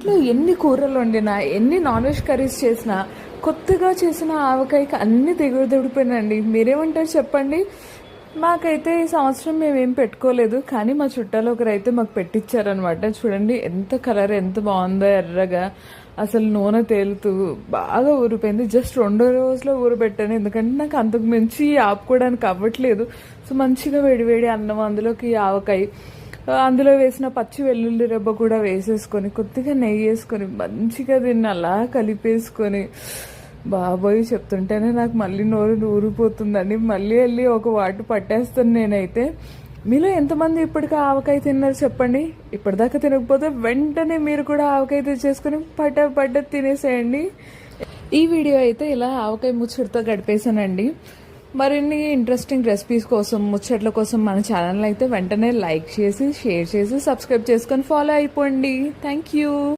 ఇంట్లో ఎన్ని కూరలు వండినా ఎన్ని నాన్ వెజ్ కర్రీస్ చేసినా కొత్తగా చేసిన ఆవకాయకి అన్ని దిగుడిపోయినండి. మీరేమంటారు చెప్పండి. మాకైతే ఈ సంవత్సరం మేమేం పెట్టుకోలేదు, కానీ మా చుట్టాలు ఒకరైతే మాకు పెట్టించారనమాట. చూడండి ఎంత కలర్ ఎంత బాగుందో, ఎర్రగా అసలు నూనె తేలుతూ బాగా ఊరిపోయింది. జస్ట్ 2 రోజుల్లో ఊరబెట్టాను, ఎందుకంటే నాకు అంతకు మించి ఆపుకోవడానికి అవ్వట్లేదు. సో మంచిగా వేడివేడి అన్నం, అందులోకి ఆవకాయ, అందులో వేసిన పచ్చి వెల్లుల్లి రెబ్బ కూడా వేసేసుకొని కొద్దిగా నెయ్యి వేసుకొని మంచిగా దీన్ని అలా కలిపేసుకొని, బాబోయ్ చెప్తుంటేనే నాకు మళ్ళీ నోరు ఊరిపోతుందండి. మళ్ళీ వెళ్ళి ఒక వాటు పట్టేస్తాను నేనైతే. మీలో ఎంతమంది ఇప్పటికీ ఆవకాయ తిన్నారు చెప్పండి. ఇప్పటిదాకా తినకపోతే వెంటనే మీరు కూడా ఆవకాయ తెచ్చేసుకొని పట్ట తినేసేయండి. ఈ వీడియో అయితే ఇలా ఆవకాయ ముచ్చటతో గడిపేశానండి. మరిన్ని ఇంట్రెస్టింగ్ రెసిపీస్ కోసం, ముచ్చట్ల కోసం మన ఛానల్ అయితే వెంటనే లైక్ చేసి, షేర్ చేసి, సబ్స్క్రైబ్ చేసుకొని ఫాలో అయిపోండి. Thank you.